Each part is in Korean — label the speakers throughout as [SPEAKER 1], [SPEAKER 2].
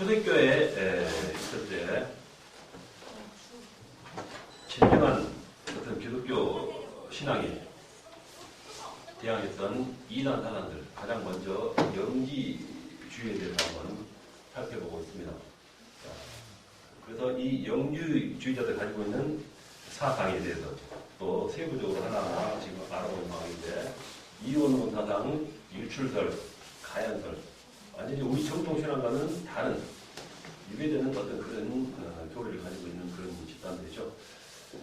[SPEAKER 1] 초대교회에 있을 때 진정한 어떤 기독교 신앙에 대항했던 이단 사람들, 가장 먼저 영지주의에 대해서 한번 살펴보고 있습니다. 그래서 이 영지주의자들 가지고 있는 사상에 대해서 또 세부적으로 하나하나 지금 알아보는 상황인데, 이원문 사상, 일출설, 가연설, 완전히 우리 정통신앙과는 다른 유배되는 어떤 그런 교리를 가지고 있는 그런 집단들이죠.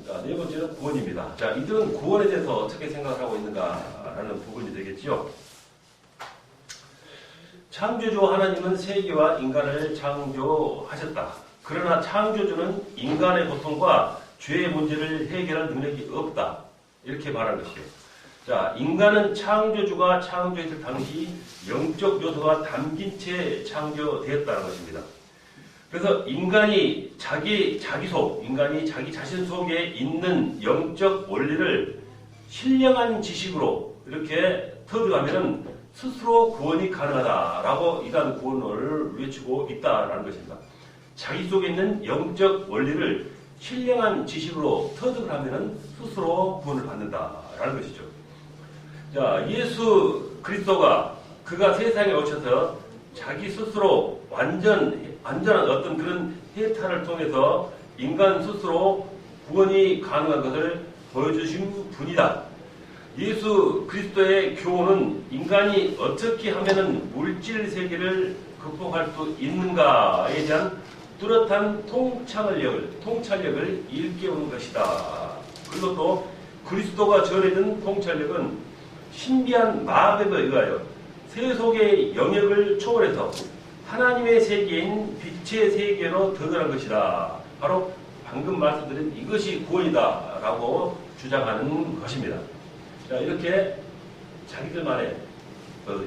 [SPEAKER 1] 자, 네 번째는 구원입니다. 자, 이들은 구원에 대해서 어떻게 생각을 하고 있는가라는 부분이 되겠죠. 창조주 하나님은 세계와 인간을 창조하셨다. 그러나 창조주는 인간의 고통과 죄의 문제를 해결할 능력이 없다. 이렇게 말하는 것이죠. 자, 인간은 창조주가 창조했을 당시 영적 요소가 담긴 채 창조되었다는 것입니다. 그래서 인간이 자기 자신 속에 있는 영적 원리를 신령한 지식으로 이렇게 터득하면 스스로 구원이 가능하다라고 이단 구원을 외치고 있다라는 것입니다. 자기 속에 있는 영적 원리를 신령한 지식으로 터득을 하면 스스로 구원을 받는다라는 것이죠. 자, 예수 그리스도가 그가 세상에 오셔서 자기 스스로 완전한 어떤 그런 해탈을 통해서 인간 스스로 구원이 가능한 것을 보여주신 분이다. 예수 그리스도의 교훈은 인간이 어떻게 하면은 물질 세계를 극복할 수 있는가에 대한 뚜렷한 통찰력을 일깨우는 것이다. 그리고 또 그리스도가 전해준 통찰력은 신비한 마법에 의하여 세속의 영역을 초월해서 하나님의 세계인 빛의 세계로 들어간 것이다. 바로 방금 말씀드린 이것이 구원이다라고 주장하는 것입니다. 자, 이렇게 자기들만의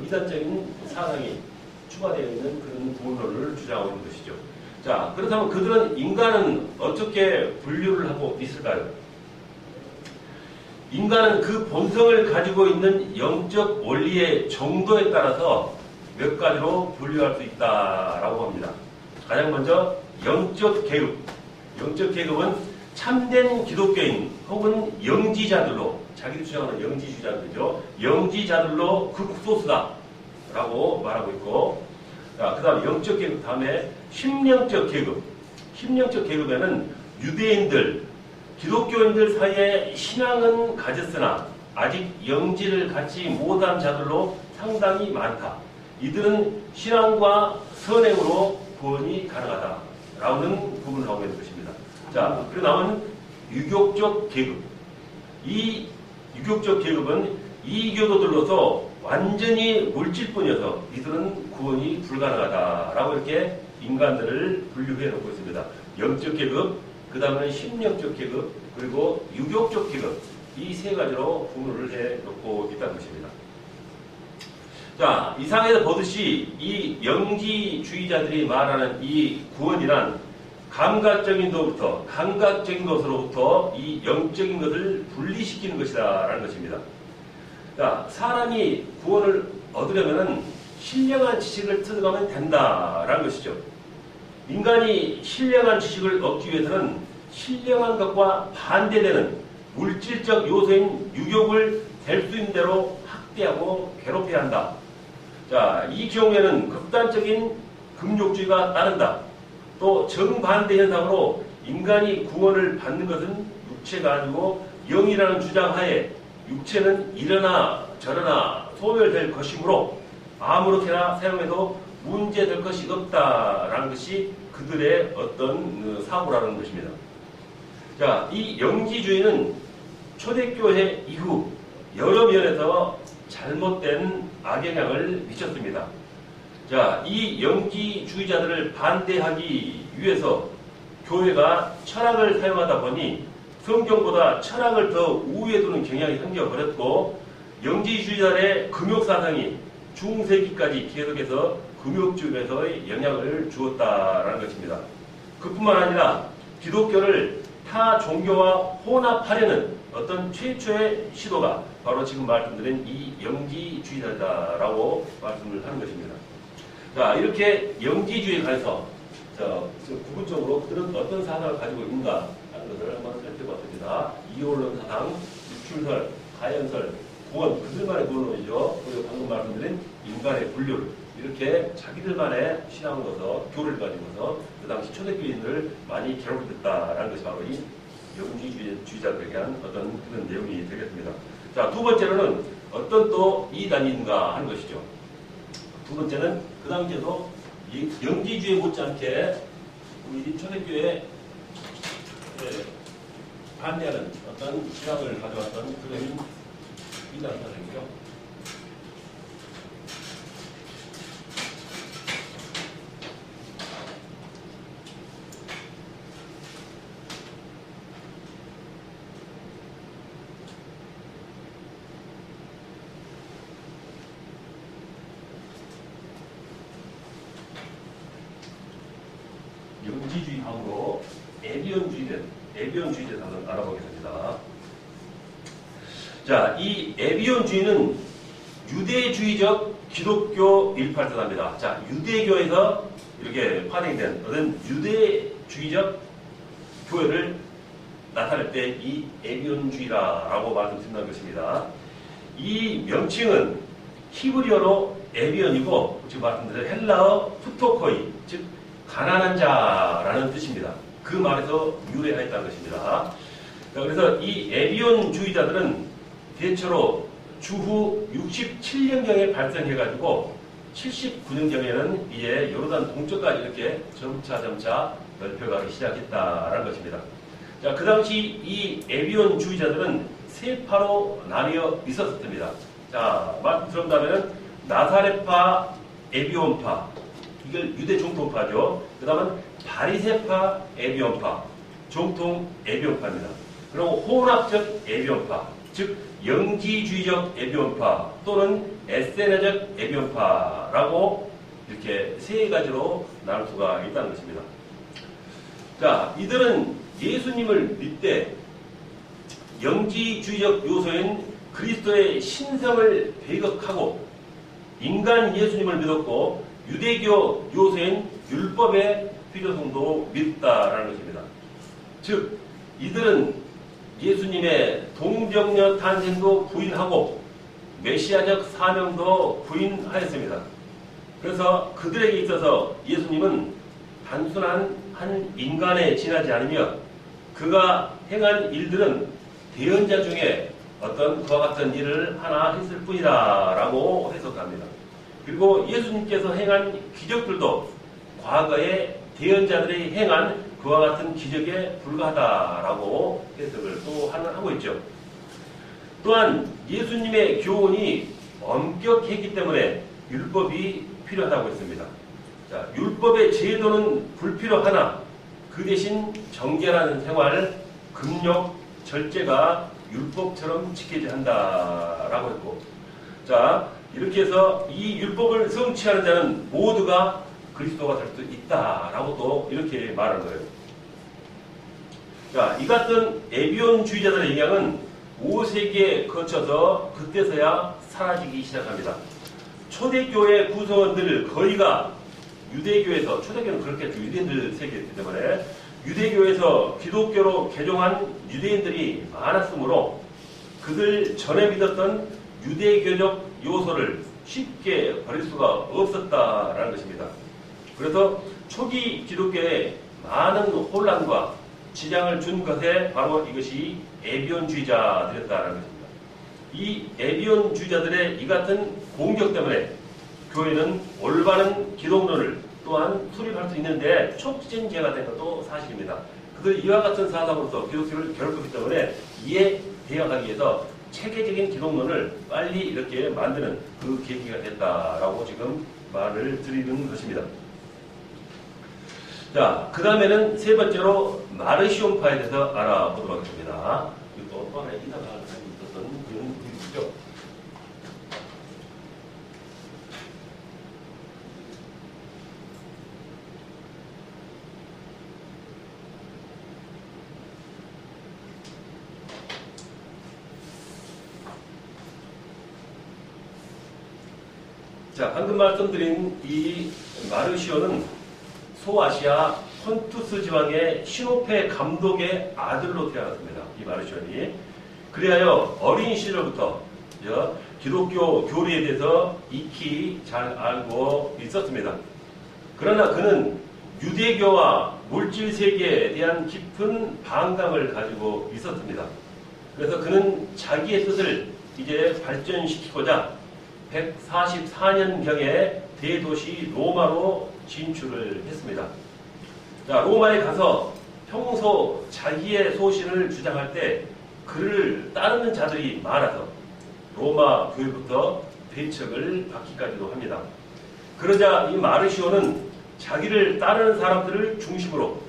[SPEAKER 1] 이단적인 사상이 추가되어 있는 그런 구원론을 주장하고 있는 것이죠. 자, 그렇다면 그들은 인간은 어떻게 분류를 하고 있을까요? 인간은 그 본성을 가지고 있는 영적 원리의 정도에 따라서 몇 가지로 분류할 수 있다라고 합니다. 가장 먼저 영적 계급. 영적 계급은 참된 기독교인 혹은 영지자들로, 자기들 주장하는 영지주의자들이죠. 영지자들로 극소수다라고 말하고 있고, 자, 그 다음에 영적 계급 다음에 심령적 계급. 심령적 계급에는 유대인들, 기독교인들 사이에 신앙은 가졌으나 아직 영지를 갖지 못한 자들로 상당히 많다. 이들은 신앙과 선행으로 구원이 가능하다라는 부분을 하고 있는 것입니다. 자, 그리고 남은 유교적 계급. 이 유교적 계급은 이교도들로서 완전히 물질뿐이어서 이들은 구원이 불가능하다라고 이렇게 인간들을 분류해 놓고 있습니다. 영적 계급, 그 다음에 심령적 계급, 그리고 유교적 계급, 이 세 가지로 분류를 해 놓고 있다는 것입니다. 자, 이상에서 보듯이 이 영지주의자들이 말하는 이 구원이란 감각적인 것으로부터 이 영적인 것을 분리시키는 것이다 라는 것입니다. 자, 사람이 구원을 얻으려면 신령한 지식을 터득하면 된다라는 것이죠. 인간이 신령한 지식을 얻기 위해서는 신령한 것과 반대되는 물질적 요소인 유욕을 될 수 있는 대로 학대하고 괴롭혀야 한다. 자, 이 경우에는 극단적인 금욕주의가 따른다. 또 정반대 현상으로 인간이 구원을 받는 것은 육체가 아니고 영이라는 주장하에 육체는 이러나 저러나 소멸될 것이므로 아무렇게나 사용해도 문제될 것이 없다라는 것이 그들의 어떤 사고라는 것입니다. 자, 이 영지주의는 초대교회 이후 여러 면에서 잘못된 악영향을 미쳤습니다. 자, 이 영지주의자들을 반대하기 위해서 교회가 철학을 사용하다 보니 성경보다 철학을 더 우위에 두는 경향이 생겨버렸고, 영지주의자들의 금욕사상이 중세기까지 계속해서 금욕주의에서의 영향을 주었다라는 것입니다. 그뿐만 아니라 기독교를 타 종교와 혼합하려는 어떤 최초의 시도가 바로 지금 말씀드린 이 영지주의자다라고 말씀을 하는 것입니다. 자, 이렇게 영지주의에 관해서 구분적으로 그들은 어떤 사상을 가지고 있는가 하는 것을 한번 살펴봤습니다. 이원론 사상, 유출설, 가연설, 구원, 그들만의 구원론이죠. 그리고 방금 말씀드린 인간의 분류, 이렇게 자기들만의 신앙으로서 교를 가지고서 그 당시 초대교인들을 많이 괴롭혔다라는 것이 바로 이 영지주의자들에게 한 어떤 그런 내용이 되겠습니다. 자, 두 번째로는 어떤 또 이단이 있는가 하는 것이죠. 두 번째는 그 당시에도 이 영지주의 못지않게 우리 초대교회에 반대하는 어떤 신앙을 가져왔던 그런 이단 사상이죠. 영지주의 다음으로 에비온주의에 한번 알아보겠습니다. 자, 이 에비온주의는 유대주의적 기독교 일파들합니다. 자, 유대교에서 이렇게 파생된 어떤 유대주의적 교회를 나타낼 때 이 에비온주의라고 말씀드린다는 것입니다. 이 명칭은 히브리어로 에비온이고 지금 말씀드린 헬라어 푸토코이, 즉 가난한 자라는 뜻입니다. 그 말에서 유래하였다는 것입니다. 그래서 이 에비온주의자들은 대체로 주후 67년경에 발생해가지고 79년경에는 이제 요르단 동쪽까지 이렇게 점차 넓혀가기 시작했다라는 것입니다. 자, 그 당시 이 에비온주의자들은 세 파로 나뉘어 있었습니다. 자, 말씀드린다면 나사렛파, 에비온파, 이걸 유대 정통파죠. 그 다음은 바리새파 에비온파, 정통 에비온파입니다. 그리고 혼합적 에비온파, 즉 영지주의적 에비온파 또는 에세네적 에비온파라고 이렇게 세 가지로 나눌 수가 있다는 것입니다. 자, 이들은 예수님을 믿되 영지주의적 요소인 그리스도의 신성을 배격하고 인간 예수님을 믿었고 유대교 요소인 율법의 필요성도 믿다라는 것입니다. 즉 이들은 예수님의 동정녀 탄생도 부인하고 메시아적 사명도 부인하였습니다. 그래서 그들에게 있어서 예수님은 단순한 한 인간에 지나지 않으며 그가 행한 일들은 대언자 중에 어떤 그와 같은 일을 하나 했을 뿐이다 라고 해석합니다. 그리고 예수님께서 행한 기적들도 과거의 대언자들이 행한 그와 같은 기적에 불과하다라고 해석을 또 하고 있죠. 또한 예수님의 교훈이 엄격했기 때문에 율법이 필요하다고 했습니다. 자, 율법의 제도는 불필요하나 그 대신 정결한 생활, 금욕, 절제가 율법처럼 지켜져야 한다라고 했고, 자, 이렇게 해서 이 율법을 성취하는 자는 모두가 그리스도가 될 수 있다라고 또 이렇게 말하는 거예요. 자, 이 같은 에비온주의자들의 영향은 5세기에 거쳐서 그때서야 사라지기 시작합니다. 초대교회 구성원들 거의가 유대교에서, 초대교회는 그렇겠죠. 유대인들 세계였기 때문에 유대교에서 기독교로 개종한 유대인들이 많았으므로 그들 전에 믿었던 유대교적 요소를 쉽게 버릴 수가 없었다라는 것입니다. 그래서 초기 기독교에 많은 혼란과 지장을 준 것에 바로 이것이 에비온주의자들이었다는 것입니다. 이 에비온주의자들의 이 같은 공격 때문에 교회는 올바른 기독론을 또한 수립할 수 있는데 촉진제가 된 것도 사실입니다. 그들이 이와 같은 사상으로서 기독교를 괴롭혔기 때문에 이에 대응하기 위해서 체계적인 기독론을 빨리 이렇게 만드는 그 계기가 됐다라고 지금 말을 드리는 것입니다. 자, 그 다음에는 세 번째로 마르시온파에 대해서 알아보도록 하겠습니다. 이것도 또 하나의 이사가 있었던 그런 분이죠. 자, 방금 말씀드린 이 마르시오는 소아시아 폰투스 지방의 시노페 감독의 아들로 태어났습니다. 이 마르시온이. 그리하여 어린 시절부터 기독교 교리에 대해서 익히 잘 알고 있었습니다. 그러나 그는 유대교와 물질 세계에 대한 깊은 반감을 가지고 있었습니다. 그래서 그는 자기의 뜻을 이제 발전시키고자 144년경에 대도시 로마로 진출을 했습니다. 자, 로마에 가서 평소 자기의 소신을 주장할 때 그를 따르는 자들이 많아서 로마 교회부터 배척을 받기까지도 합니다. 그러자 이 마르시오는 자기를 따르는 사람들을 중심으로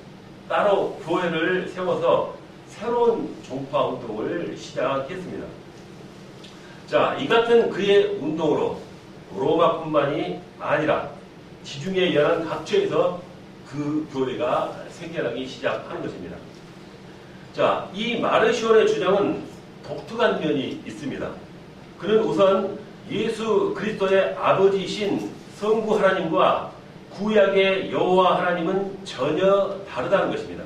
[SPEAKER 1] 따로 교회를 세워서 새로운 종파 운동을 시작했습니다. 자, 이 같은 그의 운동으로 로마뿐만이 아니라 지중해 연안 각처에서 그 교회가 생겨나기 시작하는 것입니다. 자, 이 마르시온의 주장은 독특한 면이 있습니다. 그는 우선 예수 그리스도의 아버지이신 성부 하나님과 구약의 여호와 하나님은 전혀 다르다는 것입니다.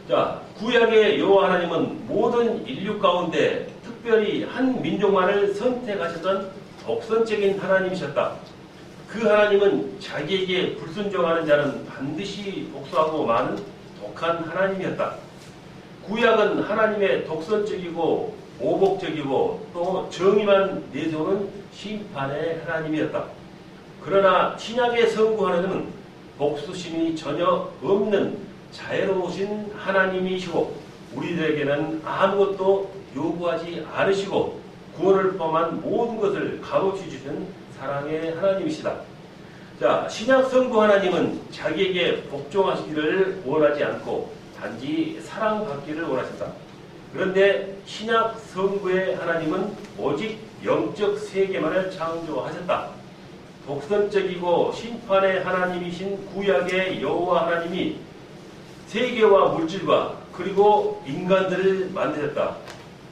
[SPEAKER 1] 자, 구약의 여호와 하나님은 모든 인류 가운데 특별히 한 민족만을 선택하셨던 독선적인 하나님이셨다. 그 하나님은 자기에게 불순종하는 자는 반드시 복수하고 마는 독한 하나님이었다. 구약은 하나님의 독선적이고 오복적이고 또 정의만 내세우는 심판의 하나님이었다. 그러나 신약의 성부 하나님은 복수심이 전혀 없는 자애로우신 하나님이시고 우리들에게는 아무것도 요구하지 않으시고 구원을 포함한 모든 것을 값없이 주신 사랑의 하나님이시다. 자, 신약 성부 하나님은 자기에게 복종하시기를 원하지 않고 단지 사랑받기를 원하신다. 그런데 신약 성부의 하나님은 오직 영적 세계만을 창조하셨다. 독선적이고 심판의 하나님이신 구약의 여호와 하나님이 세계와 물질과 그리고 인간들을 만드셨다.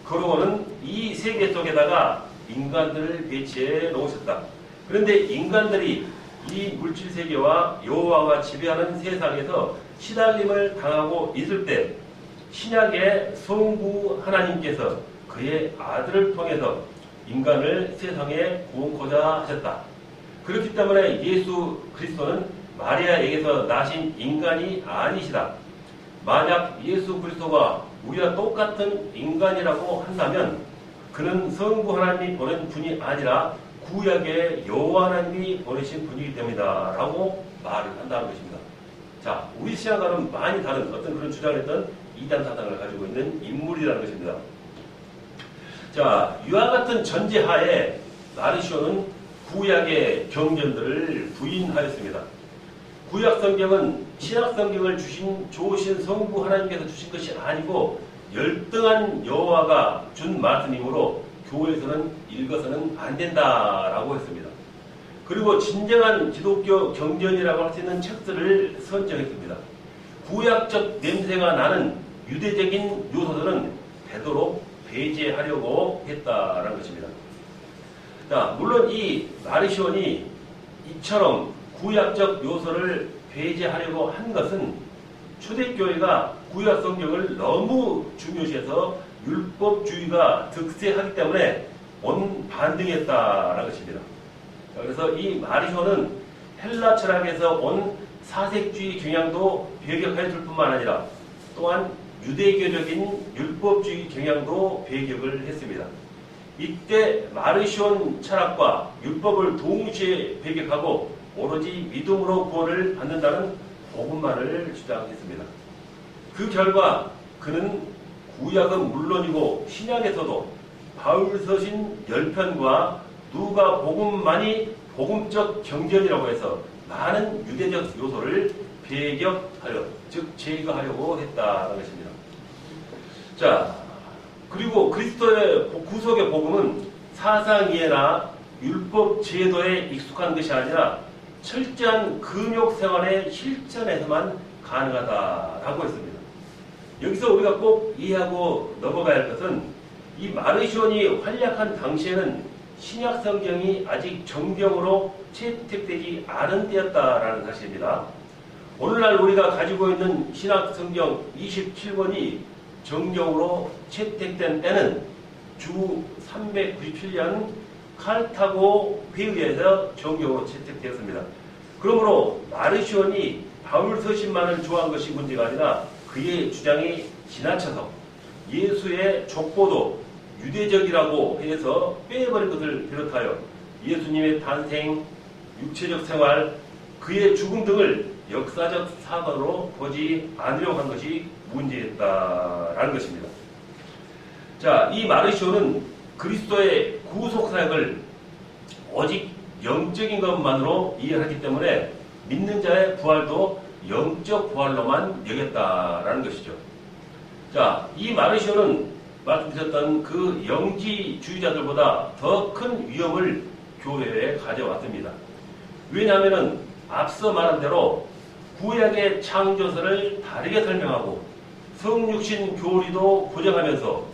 [SPEAKER 1] 그러고는 이 세계 속에다가 인간들을 배치해 놓으셨다. 그런데 인간들이 이 물질 세계와 여호와가 지배하는 세상에서 시달림을 당하고 있을 때 신약의 성부 하나님께서 그의 아들을 통해서 인간을 세상에 구원코자 하셨다. 그렇기 때문에 예수 그리스도는 마리아에게서 나신 인간이 아니시다. 만약 예수 그리스도가 우리와 똑같은 인간이라고 한다면 그는 성부 하나님이 보낸 분이 아니라 구약의 여호와 하나님이 보내신 분이기 때문이다 라고 말을 한다는 것입니다. 자, 우리 신앙과는 많이 다른 어떤 그런 주장을 했던 이단 사상을 가지고 있는 인물이라는 것입니다. 자, 이와 같은 전제하에 마르시오는 구약의 경전들을 부인하였습니다. 구약 성경은 신약 성경을 주신 좋으신 성부 하나님께서 주신 것이 아니고 열등한 여호와가 준 말씀이므로 교회에서는 읽어서는 안 된다라고 했습니다. 그리고 진정한 기독교 경전이라고 할 수 있는 책들을 선정했습니다. 구약적 냄새가 나는 유대적인 요소들은 되도록 배제하려고 했다라는 것입니다. 자, 물론 이 마르시온이 이처럼 구약적 요소를 배제하려고 한 것은 초대교회가 구약 성경을 너무 중요시해서 율법주의가 득세하기 때문에 온 반등했다라는 것입니다. 자, 그래서 이 마르시온은 헬라 철학에서 온 사색주의 경향도 배격하였을 뿐만 아니라 또한 유대교적인 율법주의 경향도 배격을 했습니다. 이때 마르시온 철학과 율법을 동시에 배격하고 오로지 믿음으로 구원을 받는다는 복음만을 주장했습니다. 그 결과 그는 구약은 물론이고 신약에서도 바울서신 10편과 누가 복음만이 복음적 경전이라고 해서 많은 유대적 요소를 배격하려, 즉 제거하려고 했다는 것입니다. 자, 그리고 그리스도의 구속의 복음은 사상 이해나 율법 제도에 익숙한 것이 아니라 철저한 금욕 생활의 실천에서만 가능하다라고 했습니다. 여기서 우리가 꼭 이해하고 넘어가야 할 것은 이 마르시온이 활약한 당시에는 신약 성경이 아직 정경으로 채택되지 않은 때였다라는 사실입니다. 오늘날 우리가 가지고 있는 신약 성경 27권이 정경으로 채택된 때는 주 397년 칼타고 회의에서 정경으로 채택되었습니다. 그러므로 마르시온이 바울 서신만을 좋아한 것이 문제가 아니라 그의 주장이 지나쳐서 예수의 족보도 유대적이라고 해서 빼버린 것을 비롯하여 예수님의 탄생, 육체적 생활, 그의 죽음 등을 역사적 사건으로 보지 않으려고 한 것이 문제였다라는 것입니다. 자, 이 마르시오는 그리스도의 구속사역을 오직 영적인 것만으로 이해하기 때문에 믿는 자의 부활도 영적 부활로만 여겼다라는 것이죠. 자, 이 마르시오는 말씀드렸던 그 영지주의자들보다 더 큰 위험을 교회에 가져왔습니다. 왜냐하면 앞서 말한 대로 구약의 창조설을 다르게 설명하고 성육신 교리도 부정하면서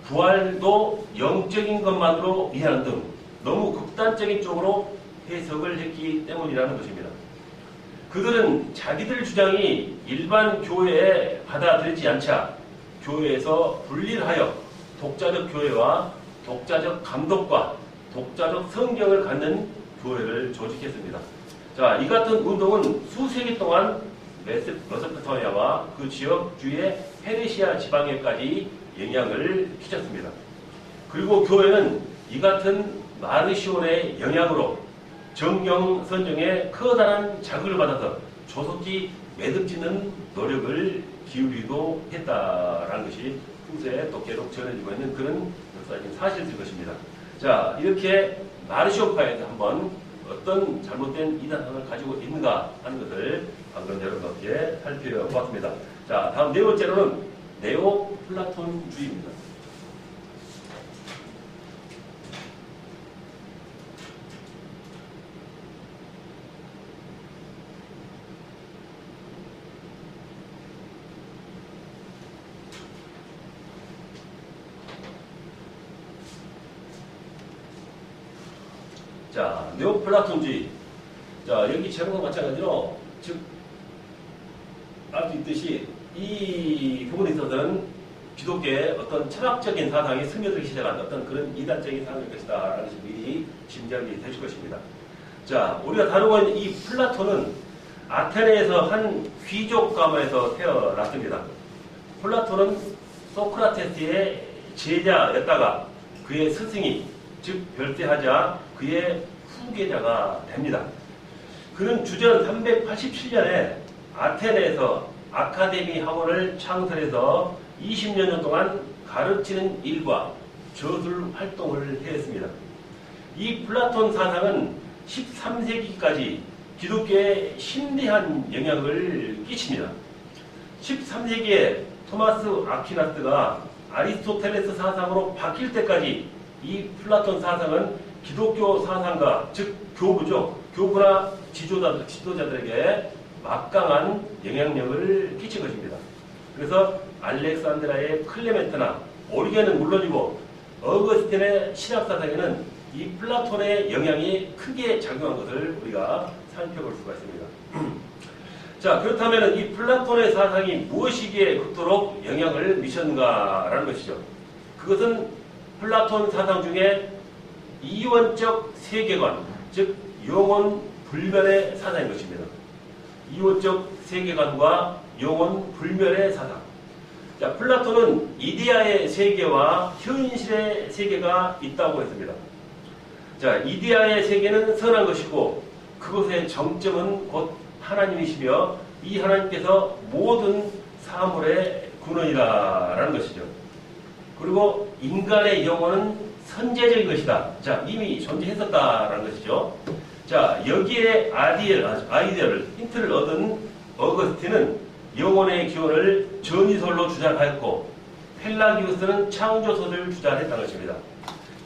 [SPEAKER 1] 부활도 영적인 것만으로 이해하는 등 너무 극단적인 쪽으로 해석을 했기 때문이라는 것입니다. 그들은 자기들 주장이 일반 교회에 받아들이지 않자 교회에서 분리하여 독자적 교회와 독자적 감독과 독자적 성경을 갖는 교회를 조직했습니다. 자, 이 같은 운동은 수세기 동안 메소포타미아와 그 지역 주의 페르시아 지방에까지 영향을 끼쳤습니다. 그리고 교회는 이 같은 마르시온의 영향으로 정경 선정에 커다란 자극을 받아서 조속히 매듭짓는 노력을 기울이기도 했다라는 것이 후세에 또 계속 전해지고 있는 그런 역사적인 사실일 것입니다. 자, 이렇게 마르시온파에서 한번 어떤 잘못된 이단상을 가지고 있는가 하는 것을 방금 여러분께 살펴보았습니다. 자, 다음 네 번째로는 네오플라톤주의입니다. 자, 네오플라톤주의. 자, 여기 제목과 마찬가지로, 즉, 알 수 있듯이, 이 부분에 있어서는 기독교의 어떤 철학적인 사상이 스며들기 시작한 어떤 그런 이단적인 사상일 것이다. 라는 것이 미리 짐작이 되실 것입니다. 자, 우리가 다루고 있는 이 플라톤은 아테네에서 한 귀족 가문에서 태어났습니다. 플라톤은 소크라테스의 제자였다가 그의 스승이, 즉, 별세하자 그의 후계자가 됩니다. 그는 주전 387년에 아테네에서 아카데미 학원을 창설해서 20년 동안 가르치는 일과 저술 활동을 했습니다. 이 플라톤 사상은 13세기까지 기독교에 심대한 영향을 끼칩니다. 13세기에 토마스 아퀴나스가 아리스토텔레스 사상으로 바뀔 때까지 이 플라톤 사상은 기독교 사상가, 즉 교부죠. 교부나 지도자들에게 막강한 영향력을 끼친 것입니다. 그래서 알렉산드라의 클레멘트나 오리겐은 물론이고 어거스틴의 신학사상에는 이 플라톤의 영향이 크게 작용한 것을 우리가 살펴볼 수가 있습니다. 자, 그렇다면 이 플라톤의 사상이 무엇이기에 그토록 영향을 미쳤는가라는 것이죠. 그것은 플라톤 사상 중에 이원적 세계관, 즉 영혼 불멸의 사상인 것입니다. 이원적 세계관과 영혼 불멸의 사상. 자, 플라톤은 이데아의 세계와 현실의 세계가 있다고 했습니다. 자, 이데아의 세계는 선한 것이고 그것의 정점은 곧 하나님이시며 이 하나님께서 모든 사물의 근원이라는 것이죠. 그리고 인간의 영혼은 선제적인 것이다. 자, 이미 존재했었다라는 것이죠. 자, 여기에 아이디어를, 힌트를 얻은 어거스틴은 영혼의 기원을 전이설로 주장하였고 펠라기우스는 창조설을 주장했다는 것입니다.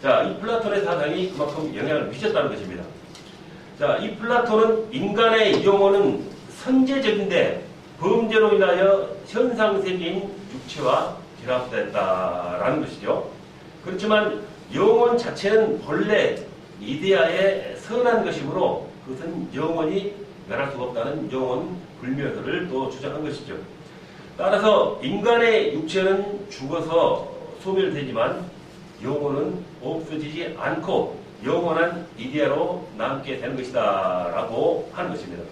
[SPEAKER 1] 자, 이 플라톤의 사상이 그만큼 영향을 미쳤다는 것입니다. 자, 이 플라톤은 인간의 영혼은 선제적인데 범죄로 인하여 현상세계인 육체와 결합됐다라는 것이죠. 그렇지만 영혼 자체는 본래 이데아의 선한 것이므로 그것은 영원히 면할 수가 없다는 영혼 불멸설을 또 주장한 것이죠. 따라서 인간의 육체는 죽어서 소멸되지만 영혼은 없어지지 않고 영원한 이데아로 남게 되는 것이다 라고 하는 것입니다.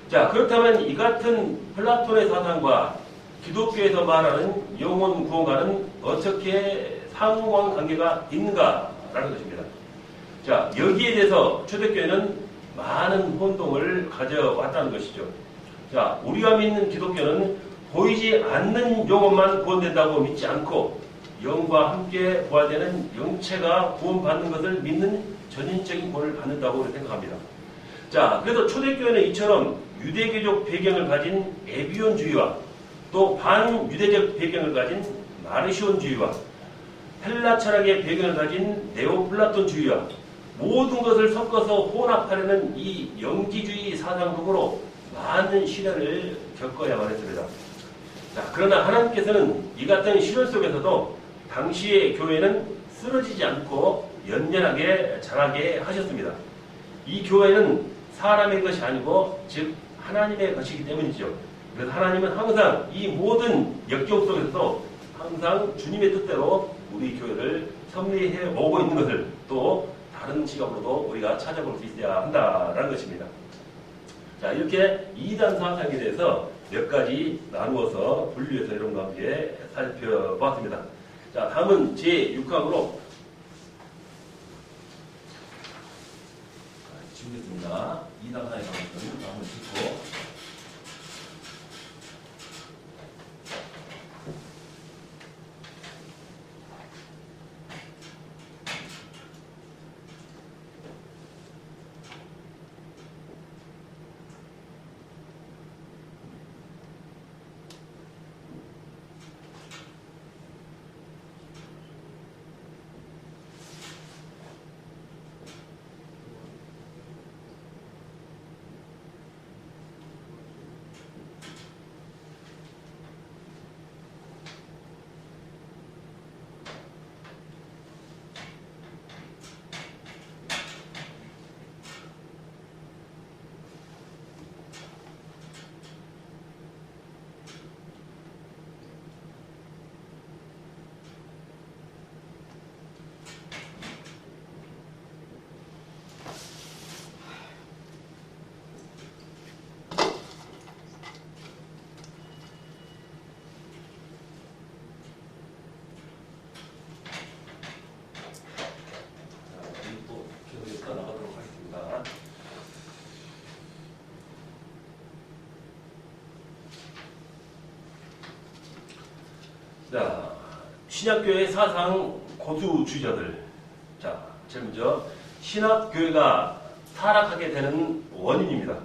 [SPEAKER 1] 자, 그렇다면 이 같은 플라톤의 사상과 기독교에서 말하는 영혼 구원과는 어떻게 상호관계가 있는가라는 것입니다. 자, 여기에 대해서 초대교회는 많은 혼동을 가져왔다는 것이죠. 자, 우리가 믿는 기독교는 보이지 않는 영혼만 구원된다고 믿지 않고 영과 함께 부활되는 영체가 구원받는 것을 믿는 전인적인 구원을 받는다고 생각합니다. 자, 그래서 초대교회는 이처럼 유대교적 배경을 가진 에비온주의와 또 반유대적 배경을 가진 마르시온주의와 헬라 철학의 배경을 가진 네오플라톤주의와 모든 것을 섞어서 혼합하려는 이 영지주의 사상적으로 많은 시련을 겪어야만 했습니다. 자, 그러나 하나님께서는 이 같은 시련 속에서도 당시의 교회는 쓰러지지 않고 연연하게 자라게 하셨습니다. 이 교회는 사람의 것이 아니고 즉 하나님의 것이기 때문이죠. 그래서 하나님은 항상 이 모든 역경 속에서도 항상 주님의 뜻대로 우리 교회를 섭리해 오고 있는 것을 또 다른 시각으로도 우리가 찾아볼 수 있어야 한다는 것입니다. 자, 이렇게 이단 사상에 대해서 몇 가지 나누어서 분류해서 여러분과 함께 살펴보았습니다. 자, 다음은 제6항으로 준비했습니다. 이단 사상에 관해서 한번 듣고 나가도록 하겠습니다. 자, 신약교회 사상 고수주의자들. 자, 제일 먼저 신약교회가 타락하게 되는 원인입니다.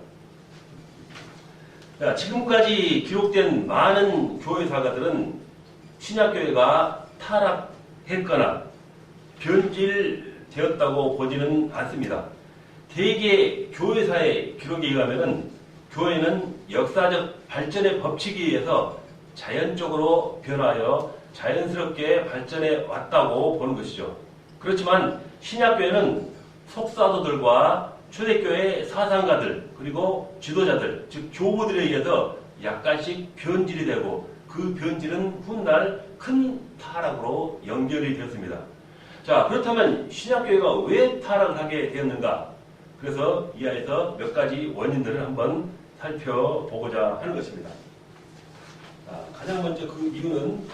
[SPEAKER 1] 자, 지금까지 기록된 많은 교회사가들은 신약교회가 타락했거나 변질되었다고 보지는 않습니다. 대개 교회사의 기록에 의하면 교회는 역사적 발전의 법칙에 의해서 자연적으로 변하여 자연스럽게 발전해 왔다고 보는 것이죠. 그렇지만 신약교회는 속사도들과 초대교회 사상가들 그리고 지도자들 즉 교부들에 의해서 약간씩 변질이 되고 그 변질은 훗날 큰 타락으로 연결이 되었습니다. 자, 그렇다면 신약교회가 왜 타락을 하게 되었는가? 그래서 이하에서 몇 가지 원인들을 한번 살펴보고자 하는 것입니다. 자, 가장 먼저 그 이유는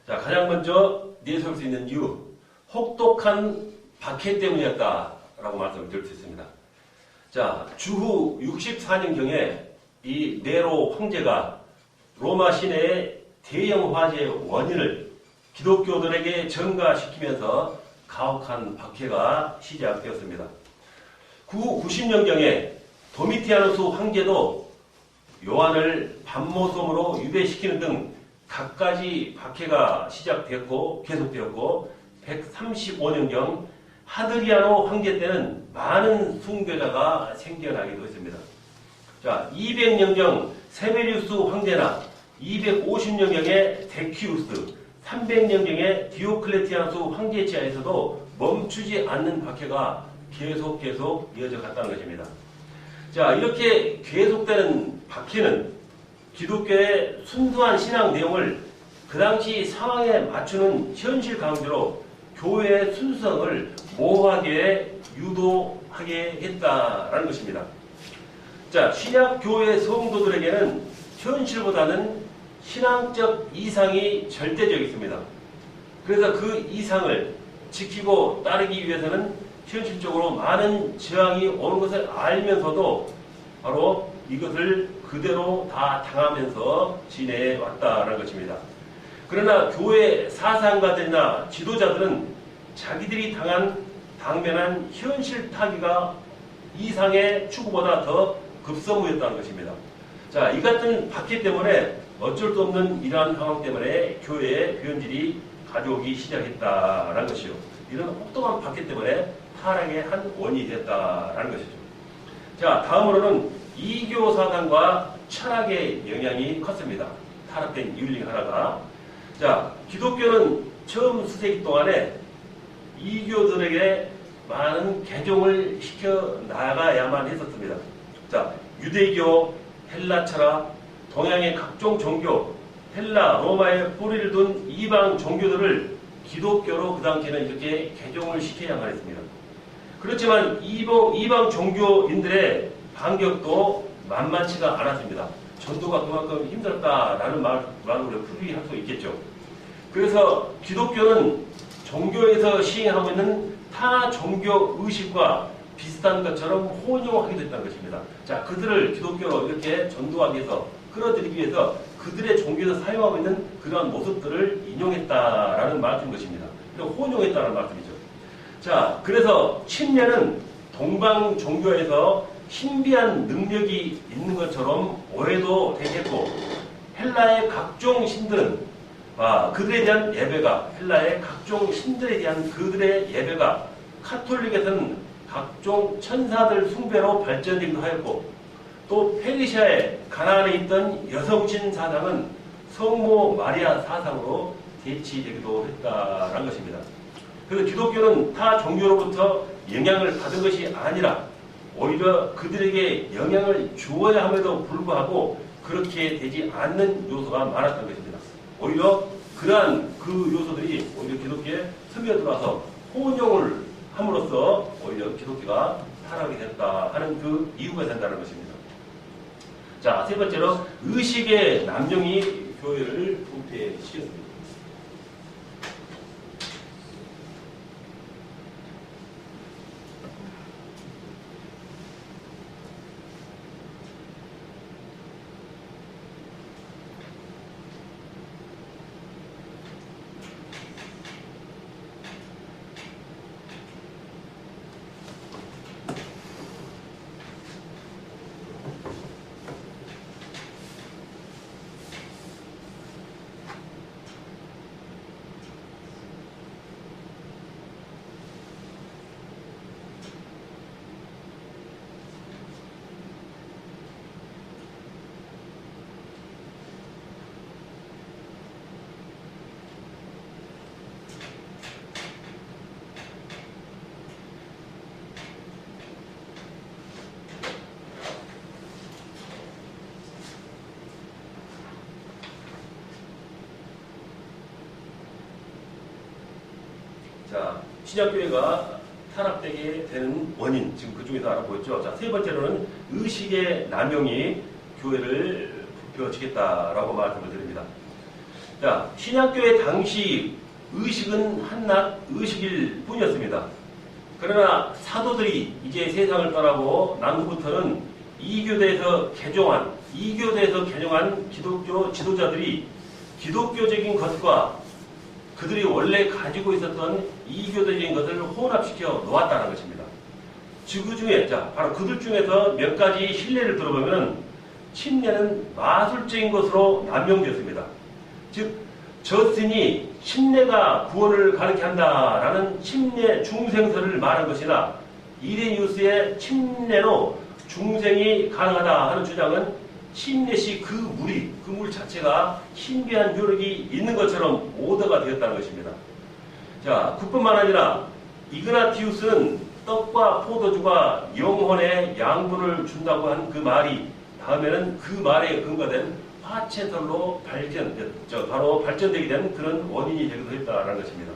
[SPEAKER 1] 자, 가장 먼저 내세울 수 있는 이유. 혹독한 박해 때문이었다라고 말씀을 드릴 수 있습니다. 자, 주후 64년경에 이 네로 황제가 로마 시내의 대형 화재의 원인을 기독교들에게 전가시키면서 가혹한 박해가 시작되었습니다. 90년경에 도미티아누스 황제도 요한을 밤모섬으로 유배시키는 등 갖가지 박해가 시작되었고 계속되었고 135년경 하드리아노 황제 때는 많은 순교자가 생겨나기도 했습니다. 자, 200년경 세베리우스 황제나 250년경의 데키우스, 300년경의 디오클레티아누스 황제 지하에서도 멈추지 않는 박해가 계속 이어져 갔다는 것입니다. 자, 이렇게 계속되는 박해는 기독교의 순수한 신앙 내용을 그 당시 상황에 맞추는 현실 가운데로 교회의 순수성을 모호하게 유도하게 했다라는 것입니다. 자, 신약 교회 성도들에게는 현실보다는 신앙적 이상이 절대적이습니다. 그래서 그 이상을 지키고 따르기 위해서는 현실적으로 많은 저항이 오는 것을 알면서도 바로 이것을 그대로 다 당하면서 지내왔다는 것입니다. 그러나 교회 사상가들이나 지도자들은 자기들이 당면한 현실 타기가 이상의 추구보다 더 급선무였다는 것입니다. 자, 이 같은 박해 때문에 어쩔 수 없는 이러한 상황 때문에 교회의 변질이 가져오기 시작했다라는 것이요. 이런 혹독한 박해 때문에 타락의 한 원인이 됐다라는 것이죠. 자, 다음으로는 이교 사상과 철학의 영향이 컸습니다. 타락된 이유 중 하나가. 자, 기독교는 처음 수세기 동안에 이교들에게 많은 개종을 시켜 나가야만 했었습니다. 자, 유대교, 헬라 철학, 동양의 각종 종교, 헬라, 로마에 뿌리를 둔 이방 종교들을 기독교로 그 당시에는 이렇게 개종을 시켜야만 했습니다. 그렇지만 이방 종교인들의 반격도 만만치가 않았습니다. 전도가 그만큼 힘들었다라는 말로 풀이할 수 있겠죠. 그래서 기독교는 종교에서 시행하고 있는 타 종교 의식과 비슷한 것처럼 혼용하게 됐다는 것입니다. 자, 그들을 기독교로 이렇게 전도하기 위해서, 끌어들이기 위해서 그들의 종교에서 사용하고 있는 그러한 모습들을 인용했다라는 말씀인 것입니다. 혼용했다는 말씀이죠. 자, 그래서 침례는 동방 종교에서 신비한 능력이 있는 것처럼 오해도 되겠고, 헬라의 각종 신들은 그들에 대한 예배가, 헬라의 각종 신들에 대한 그들의 예배가 카톨릭에서는 각종 천사들 숭배로 발전되기도 하였고, 또 페르시아의 가나안에 있던 여성신 사상은 성모 마리아 사상으로 대치되기도 했다는 것입니다. 그래서 기독교는 타 종교로부터 영향을 받은 것이 아니라 오히려 그들에게 영향을 주어야 함에도 불구하고 그렇게 되지 않는 요소가 많았던 것입니다. 오히려 그러한 그 요소들이 오히려 기독교에 스며들어서 혼용을 함으로써 오히려 기독교가 타락이 됐다 하는 그 이유가 된다는 것입니다. 자, 세 번째로 의식의 남용이 교회를 부패시켰습니다. 자, 신약교회가 타락되게 되는 원인, 지금 그중에서 알아보였죠. 자, 세 번째로는 의식의 남용이 교회를 부패시켰다라고 말씀을 드립니다. 자, 신약교회 당시 의식은 한낱 의식일 뿐이었습니다. 그러나 사도들이 이제 세상을 떠나고 난 후부터는 이교대에서 개종한 기독교 지도자들이 기독교적인 것과 그들이 원래 가지고 있었던 이교도적인 것을 혼합시켜 놓았다는 것입니다. 그 중에, 바로 그들 중에서 몇 가지 신뢰를 들어보면, 침례는 마술적인 것으로 남용되었습니다. 즉, 저스틴이 침례가 구원을 가르게 한다라는 침례 중생설을 말한 것이나, 이레니우스의 침례로 중생이 가능하다 하는 주장은 침례시 그 물 자체가 신비한 효력이 있는 것처럼 오더가 되었다는 것입니다. 자, 그뿐만 아니라 이그나티우스는 떡과 포도주가 영혼의 양분을 준다고 한 그 말이 다음에는 그 말에 근거된 화채설로 바로 발전되게 된 그런 원인이 되기도 했다는 것입니다.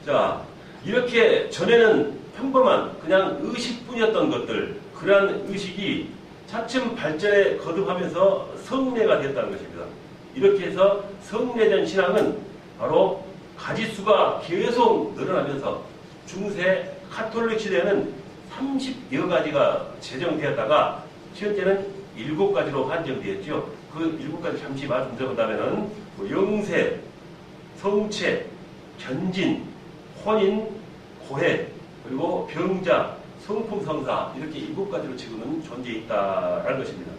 [SPEAKER 1] 자, 이렇게 전에는 평범한 그냥 의식뿐이었던 것들, 그러한 의식이 차츰 발전에 거듭하면서 성례가 됐다는 것입니다. 이렇게 해서 성례된 신앙은 바로 가지수가 계속 늘어나면서 중세 카톨릭 시대에는 30여 가지가 제정되었다가 현재는 7가지로 한정되었죠. 그 7가지 잠시 말씀드려본다면 영세, 성체, 견진, 혼인, 고해, 그리고 병자, 성품성사 이렇게 7가지로 지금은 존재해 있다는 것입니다.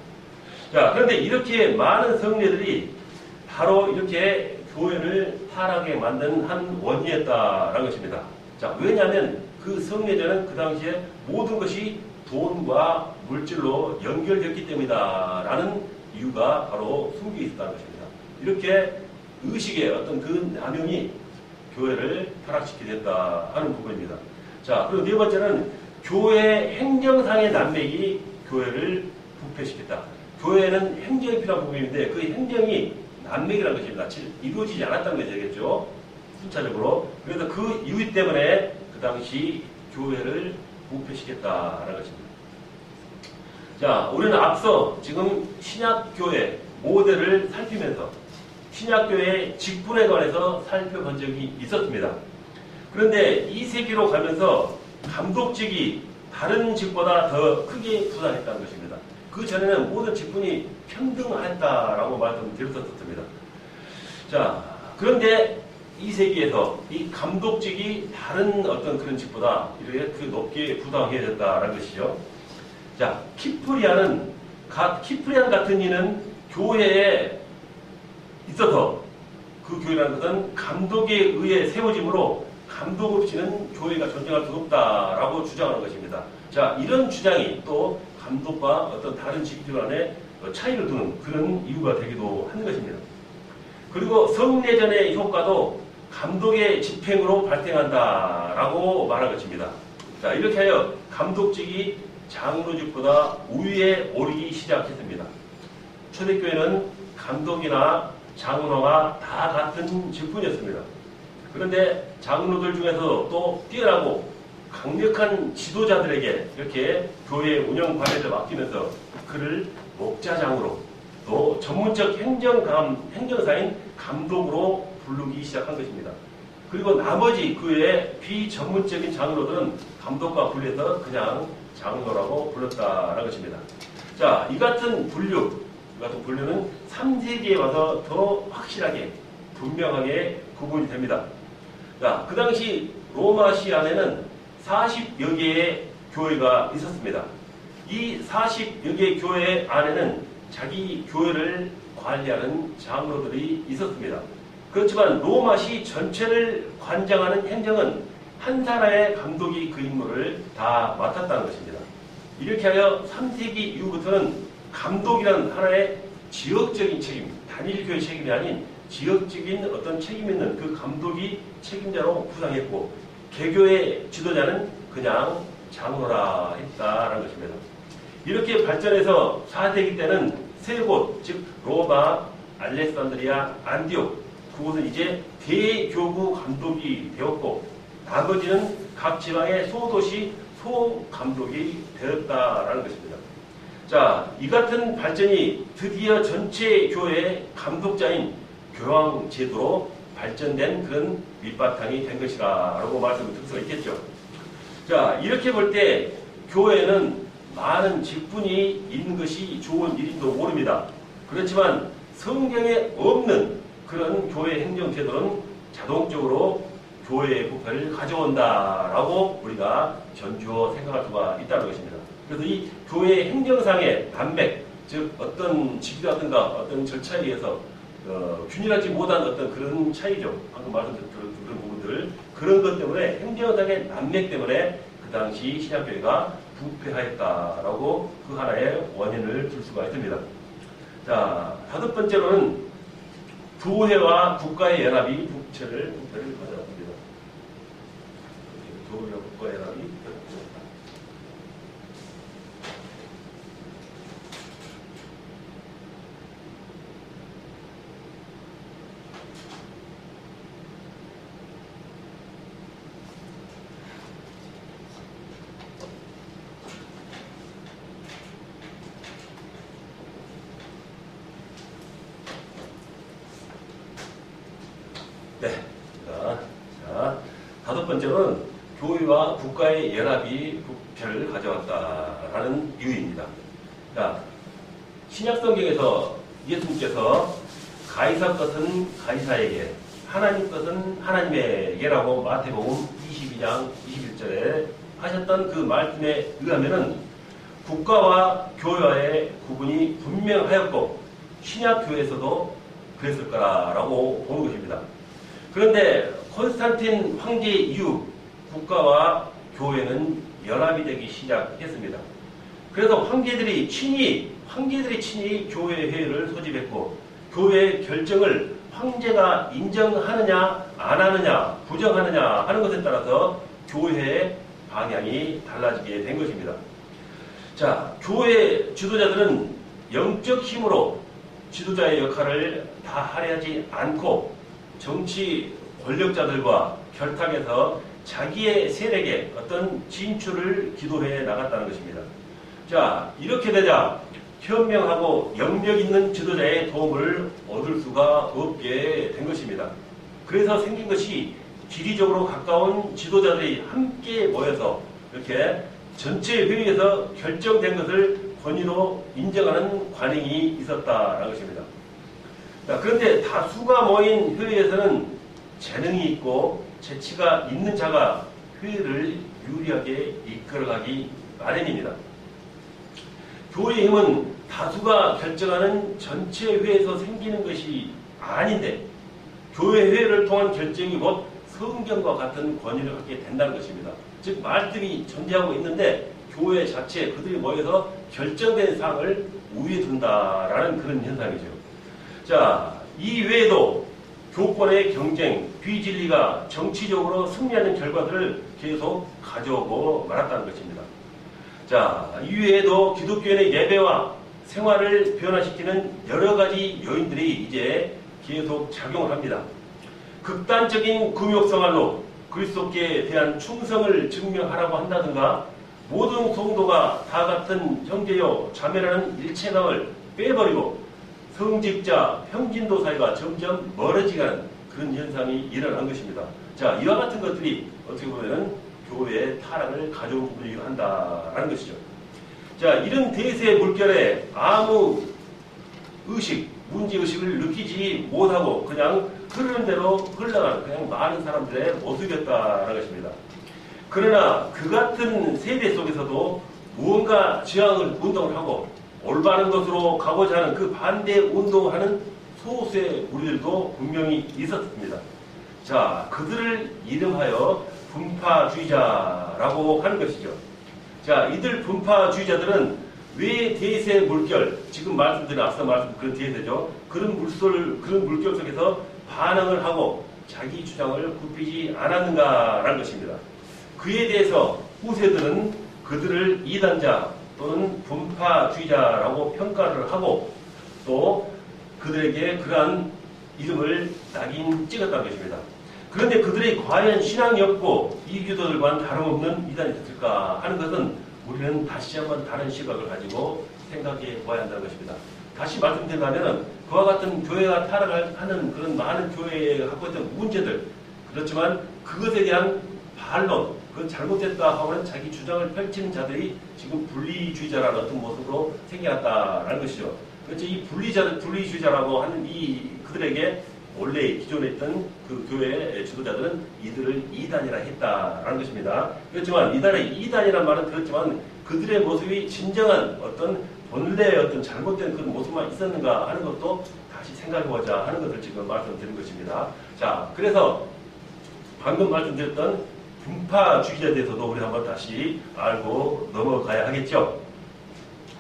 [SPEAKER 1] 자, 그런데 이렇게 많은 성례들이 바로 이렇게 교회를 타락하게 만든 한 원인이었다는 것입니다. 자, 왜냐하면 그 성례자는 그 당시에 모든 것이 돈과 물질로 연결됐기 때문이다라는 이유가 바로 숨겨 있었다는 것입니다. 이렇게 의식의 어떤 그 남용이 교회를 타락시키게 됐다 하는 부분입니다. 자, 그리고 네 번째는 교회 행정상의 난맥이 교회를 부패시켰다. 교회는 행정이 필요한 부분인데 그 행정이 난맥이라는 것입니다. 이루어지지 않았다는 것이 되겠죠. 순차적으로. 그래서 그 이유 때문에 그 당시 교회를 부패시켰다는 것입니다. 자, 우리는 앞서 지금 신약교회 모델을 살피면서 신약교회의 직분에 관해서 살펴본 적이 있었습니다. 그런데 이 세기로 가면서 감독직이 다른 직보다 더 크게 부담했다는 것입니다. 그 전에는 모든 직분이 평등했다라고 말씀드렸었습니다. 자, 그런데 이 세기에서 이 감독직이 다른 어떤 그런 직보다 이렇게 그 높게 부담해졌다는 것이죠. 자, 키프리안 같은 이는 교회에 있어서 그 교회라는 것은 감독에 의해 세워지므로 감독 없이는 교회가 존재할 수 없다라고 주장하는 것입니다. 자, 이런 주장이 또 감독과 어떤 다른 직들 간의 차이를 두는 그런 이유가 되기도 한 것입니다. 그리고 성례전의 효과도 감독의 집행으로 발생한다라고 말한 것입니다. 자, 이렇게 하여 감독직이 장로직보다 우위에 오르기 시작했습니다. 초대교회는 감독이나 장로가 다 같은 직분이었습니다. 그런데 장로들 중에서도 또 뛰어나고 강력한 지도자들에게 이렇게 교회 운영 관리를 맡기면서 그를 목자장으로 또 전문적 행정사인 감독으로 부르기 시작한 것입니다. 그리고 나머지 그 외에 비전문적인 장로들은 감독과 분리해서 그냥 장로라고 불렀다는 것입니다. 자, 이 같은 분류는 3세기에 와서 더 확실하게 분명하게 구분이 됩니다. 자, 그 당시 로마시 안에는 40여 개의 교회가 있었습니다. 이 40여 개의 교회 안에는 자기 교회를 관리하는 장로들이 있었습니다. 그렇지만 로마시 전체를 관장하는 행정은 한 사람의 감독이 그 임무를 다 맡았다는 것입니다. 이렇게 하여 3세기 이후부터는 감독이라는 하나의 지역적인 책임, 단일교회 책임이 아닌 지역적인 어떤 책임 있는 그 감독이 책임자로 부상했고 개교의 지도자는 그냥 장로라 했다라는 것입니다. 이렇게 발전해서 4세기 때는 세 곳, 즉 로마, 알렉산드리아, 안디옥, 그곳은 이제 대교구 감독이 되었고 나머지는 각 지방의 소도시 소감독이 되었다라는 것입니다. 자, 이 같은 발전이 드디어 전체 교회의 감독자인 교황 제도로 발전된 그런 밑바탕이 된 것이라고 말씀을 드릴 수가 있겠죠. 자, 이렇게 볼 때 교회는 많은 직분이 있는 것이 좋은 일인도 모릅니다. 그렇지만 성경에 없는 그런 교회 행정제도는 자동적으로 교회의 부패를 가져온다라고 우리가 전주어 생각할 수가 있다는 것입니다. 그래서 이 교회 행정상의 단맥, 즉 어떤 직이라든가 어떤 절차에 의해서 균일하지 못한 어떤 그런 차이죠. 방금 말씀드린 그런 부분들, 그런 것 때문에 행정상의 난맥 때문에 그 당시 신약교회가 부패하였다라고 그 하나의 원인을 줄 수가 있습니다. 자, 다섯 번째로는 교회와 국가의 연합이 부패를 가져왔습니다. 교회와 국가의 연합이 네. 자, 다섯 번째로는 교회와 국가의 연합이 부패를 가져왔다라는 이유입니다. 자, 신약성경에서 예수님께서 가이사 것은 가이사에게, 하나님 것은 하나님에게라고 마태복음 22장 21절에 하셨던 그 말씀에 의하면은 국가와 교회와의 구분이 분명하였고 신약교회에서도 그랬을 거라고 보는 것입니다. 그런데 콘스탄틴 황제 이후 국가와 교회는 연합이 되기 시작했습니다. 그래서 황제들이 친히 교회 회의를 소집했고 교회의 결정을 황제가 인정하느냐 안 하느냐 부정하느냐 하는 것에 따라서 교회의 방향이 달라지게 된 것입니다. 자, 교회 지도자들은 영적 힘으로 지도자의 역할을 다 할애하지 않고 정치 권력자들과 결탁해서 자기의 세력에 어떤 진출을 기도해 나갔다는 것입니다. 자, 이렇게 되자 현명하고 영력 있는 지도자의 도움을 얻을 수가 없게 된 것입니다. 그래서 생긴 것이 지리적으로 가까운 지도자들이 함께 모여서 이렇게 전체 회의에서 결정된 것을 권위로 인정하는 관행이 있었다는 것입니다. 자, 그런데 다수가 모인 회의에서는 재능이 있고 재치가 있는 자가 회의를 유리하게 이끌어가기 마련입니다. 교회의 힘은 다수가 결정하는 전체 회의에서 생기는 것이 아닌데 교회 회의를 통한 결정이 곧 성경과 같은 권위를 갖게 된다는 것입니다. 즉 말씀이 존재하고 있는데 교회 자체 그들이 모여서 결정된 사항을 우위에 둔다라는 그런 현상이죠. 자, 이 외에도 교권의 경쟁, 비진리가 정치적으로 승리하는 결과들을 계속 가져오고 말았다는 것입니다. 자, 이 외에도 기독교인의 예배와 생활을 변화시키는 여러 가지 요인들이 이제 계속 작용을 합니다. 극단적인 금욕생활로 그리스도께 대한 충성을 증명하라고 한다든가 모든 성도가 다 같은 형제요 자매라는 일체감을 빼버리고 성직자, 평진도 사이가 점점 멀어지는 그런 현상이 일어난 것입니다. 자, 이와 같은 것들이 어떻게 보면 교회의 타락을 가져온 부분이기도 한다라는 것이죠. 자, 이런 대세의 물결에 아무 문제의식을 느끼지 못하고 그냥 흐르는 대로 흘러가는 그냥 많은 사람들의 모습이었다는 것입니다. 그러나 그 같은 세대 속에서도 무언가 운동을 하고 올바른 것으로 가고자 하는 그 반대 운동을 하는 소수의 우리들도 분명히 있었습니다. 자, 그들을 이름하여 분파주의자라고 하는 것이죠. 자, 이들 분파주의자들은 왜 대세 물결, 지금 앞서 말씀드린 그런 대세죠. 그런 물결 속에서 반응을 하고 자기 주장을 굽히지 않았는가라는 것입니다. 그에 대해서 후세들은 그들을 이단자 또는 분파주의자라고 평가를 하고 또 그들에게 그러한 이름을 낙인 찍었다는 것입니다. 그런데 그들의 과연 신앙이 없고 이교도들과는 다름없는 이단이 됐을까 하는 것은 우리는 다시 한번 다른 시각을 가지고 생각해 보아야 한다는 것입니다. 다시 말씀드린다면 그와 같은 교회가 타락하는 그런 많은 교회가 갖고 있던 문제들, 그렇지만 그것에 대한 반론, 그건 잘못됐다 하고는 자기 주장을 펼치는 자들이 지금 분리주의자라는 어떤 모습으로 생겨났다라는 것이죠. 그렇죠. 이 분리주의자라고 하는 이 그들에게 원래 기존에 있던 그 교회 지도자들은 이들을 이단이라 했다라는 것입니다. 그렇지만 이단이라는 말은 들었지만 그들의 모습이 진정한 어떤 본래의 어떤 잘못된 그런 모습만 있었는가 하는 것도 다시 생각해보자 하는 것을 지금 말씀드린 것입니다. 자, 그래서 방금 말씀드렸던 분파주의자에 대해서도 우리 한번 다시 알고 넘어가야 하겠죠.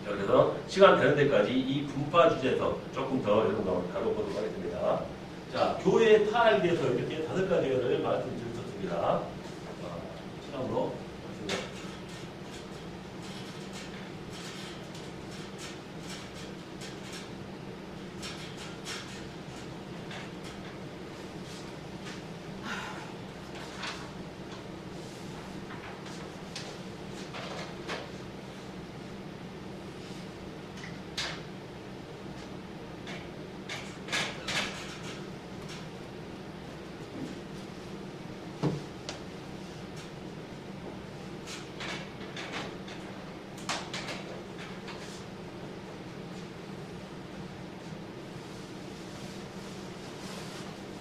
[SPEAKER 1] 자, 그래서 시간 되는 데까지 이 분파주의자에서 조금 더 여러분과 다뤄보도록 하겠습니다. 자, 교회 타락에 대해서 이렇게 5가지를 말씀드렸습니다. 시간으로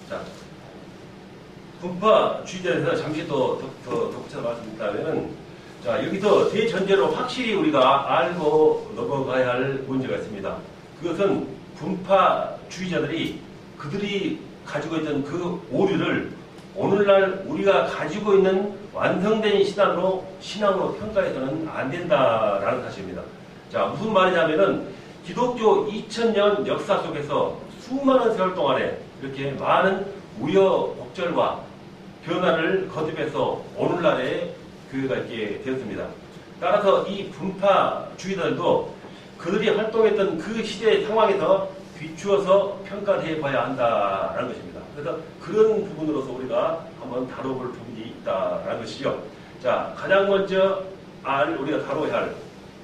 [SPEAKER 1] 자, 분파주의자에 대해서 잠시 더 덧붙여서 말씀드린다면, 자, 여기서 대전제로 확실히 우리가 알고 넘어가야 할 문제가 있습니다. 그것은 분파주의자들이 그들이 가지고 있던 그 오류를 오늘날 우리가 가지고 있는 완성된 신앙으로 평가해서는 안 된다라는 사실입니다. 자, 무슨 말이냐면은 기독교 2000년 역사 속에서 수많은 세월 동안에 이렇게 많은 우여곡절과 변화를 거듭해서 오늘날의 교회가 있게 되었습니다. 따라서 이 분파주의자들도 그들이 활동했던 그 시대의 상황에서 비추어서 평가해 봐야 한다는 것입니다. 그래서 그런 부분으로서 우리가 한번 다뤄볼 부분이 있다는 것이죠. 자, 가장 먼저 우리가 다뤄야 할,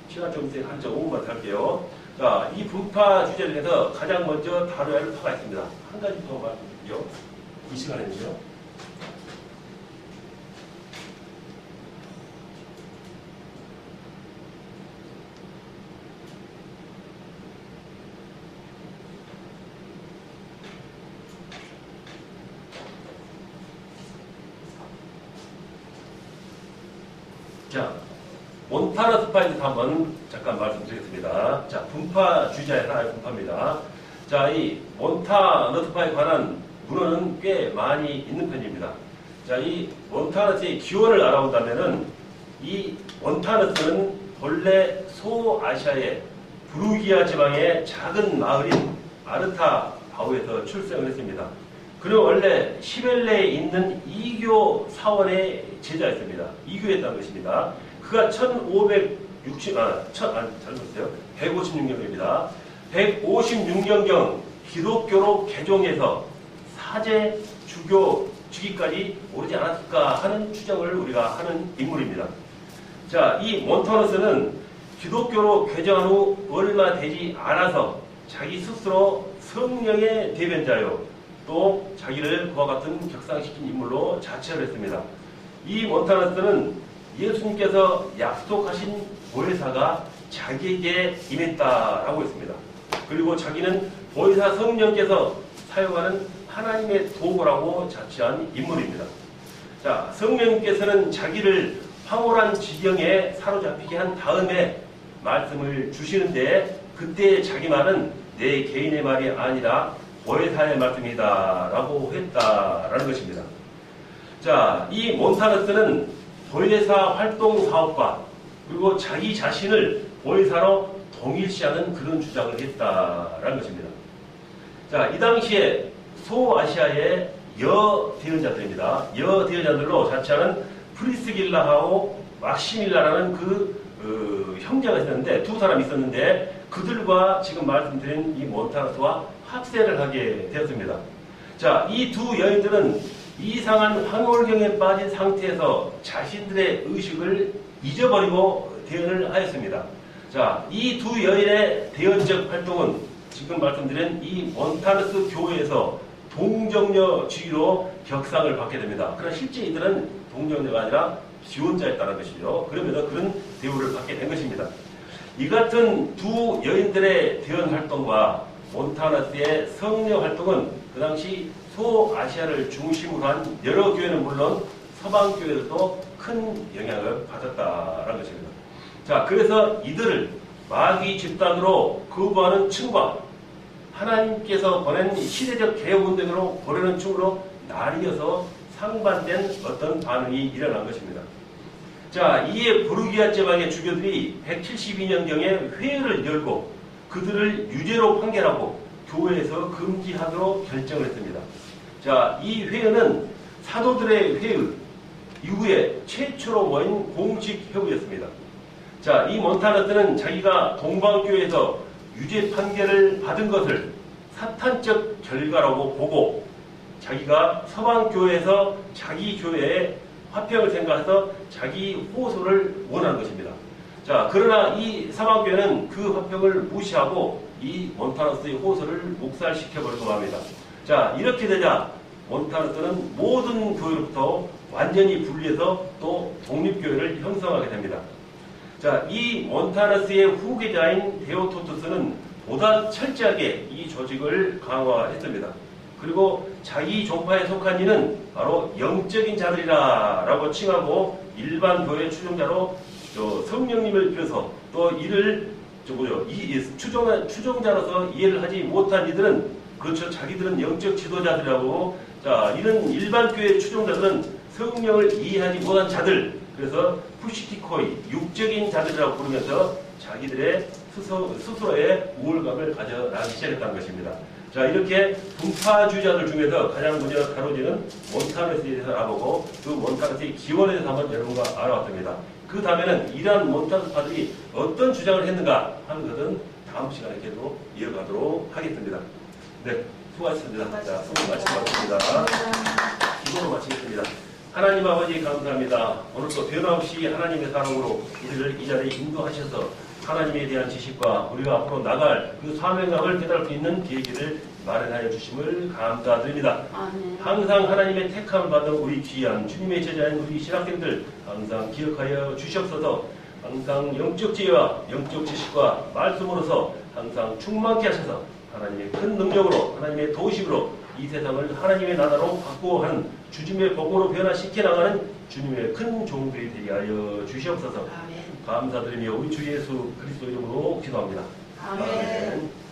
[SPEAKER 1] 시간 좀 있으니까 한 5분만 할게요. 자, 이 분파주의자에 대해서 가장 먼저 다뤄야 할 파가 있습니다. 한 가지 더 말씀드릴게요. 이 시간에는요. 자, 몬타너스파에 대해서 한번 잠깐 말씀드리겠습니다. 자, 분파주의자의 하나의 분파입니다. 자, 이 몬타너스파에 관한 문헌은 꽤 많이 있는 편입니다. 자, 이 몬타너스의 기원을 알아본다면은 이 몬타너스는 본래 소아시아의 부르기아 지방의 작은 마을인 아르타 바우에서 출생을 했습니다. 그는 원래 시벨레에 있는 이교 사원의 제자였습니다. 이교였다는 것입니다. 그가 156년경입니다. 156년경 기독교로 개종해서 사제, 주교, 즉위까지 오르지 않았을까 하는 추정을 우리가 하는 인물입니다. 자, 이 몬타너스는 기독교로 개종한 후 얼마 되지 않아서 자기 스스로 성령의 대변자요, 또 자기를 그와 같은 격상시킨 인물로 자처를 했습니다. 이 몬타너스는 예수님께서 약속하신 보혜사가 자기에게 임했다라고 했습니다. 그리고 자기는 보혜사 성령께서 사용하는 하나님의 도구라고 자처한 인물입니다. 자, 성령님께서는 자기를 황홀한 지경에 사로잡히게 한 다음에 말씀을 주시는데, 그때 자기 말은 내 개인의 말이 아니라 보혜사의 말씀이다 라고 했다라는 것입니다. 자, 이 몬타너스는 보혜사 활동 사업과 그리고 자기 자신을 보혜사로 동일시하는 그런 주장을 했다라는 것입니다. 자, 이 당시에 소아시아의 여대언자들입니다. 여대언자들로 자처하는 프리스길라하고 막시밀라라는 그 형제가 있었는데, 두 사람이 있었는데, 그들과 지금 말씀드린 이 몬타너스와 합세를 하게 되었습니다. 자, 이 두 여인들은 이상한 황홀경에 빠진 상태에서 자신들의 의식을 잊어버리고 대언을 하였습니다. 자, 이 두 여인의 대연적 활동은 지금 말씀드린 이 몬타너스 교회에서 동정녀주의로 격상을 받게 됩니다. 그러나 실제 이들은 동정녀가 아니라 기혼자였다는 것이죠. 그러면서 그런 대우를 받게 된 것입니다. 이 같은 두 여인들의 대연 활동과 몬타너스의 성녀 활동은 그 당시 소아시아를 중심으로 한 여러 교회는 물론 서방 교회들도 큰 영향을 받았다는 것입니다. 자, 그래서 이들을 마귀 집단으로 거부하는 층과 하나님께서 보낸 시대적 개혁운동으로 보려는 층으로 나뉘어서 상반된 어떤 반응이 일어난 것입니다. 자, 이에 부르기아 제방의 주교들이 172년경에 회의를 열고 그들을 유죄로 판결하고 교회에서 금지하도록 결정을 했습니다. 자, 이 회의는 사도들의 회의 이후에 최초로 모인 공식 회의였습니다. 자, 이 몬타너스는 자기가 동방교회에서 유죄 판결을 받은 것을 사탄적 결과라고 보고 자기가 서방교회에서 자기 교회에 화평을 생각해서 자기 호소를 원하는 것입니다. 자, 그러나 이 서방교회는 그 화평을 무시하고 이 몬타너스의 호소를 묵살시켜버리고 합니다. 자, 이렇게 되자 몬타너스는 모든 교회로부터 완전히 분리해서 또 독립교회를 형성하게 됩니다. 자, 이 몬타너스의 후계자인 데오토투스는 보다 철저하게 이 조직을 강화했습니다. 그리고 자기 종파에 속한 이는 바로 영적인 자들이라고 칭하고 일반 교회 추종자로 성령님을 빌어서 또 이를 추종자로서 이해를 하지 못한 이들은 그렇죠. 자기들은 영적 지도자들이라고. 자, 이런 일반 교회 추종자들은 성령을 이해하지 못한 자들, 그래서 푸시티코이, 육적인 자들이라고 부르면서 자기들의 스스로의 우월감을 가져나기 시작했다는 것입니다. 자, 이렇게 분파주의자들 중에서 가장 먼저 다뤄지는 몬타너스에 대해서 알아보고 그 몬타너스의 기원에 대해서 한번 여러분과 알아봤습니다. 그 다음에는 이러한 몬타너스파들이 어떤 주장을 했는가 하는 것은 다음 시간에 계속 이어가도록 하겠습니다. 네, 수고하셨습니다. 자, 수고 마치겠습니다. 기도로 마치겠습니다. 하나님 아버지 감사합니다. 오늘도 변함없이 하나님의 사랑으로 우리를 이 자리에 인도하셔서 하나님에 대한 지식과 우리가 앞으로 나갈 그 사명감을 깨달을 수 있는 계기를 마련하여 주심을 감사드립니다. 아멘. 항상 하나님의 택함을 받은 우리 귀한 주님의 제자인 우리 신학생들 항상 기억하여 주시옵소서. 항상 영적 지혜와 영적 지식과 말씀으로서 항상 충만케 하셔서 하나님의 큰 능력으로 하나님의 도우심으로 이 세상을 하나님의 나라로 바꾸어 하는 주님의 복으로 변화시켜 나가는 주님의 큰 종들이 되게 하여 주시옵소서. 아멘. 감사드리며 우리 주 예수 그리스도 이름으로 기도합니다. 아멘. 아멘.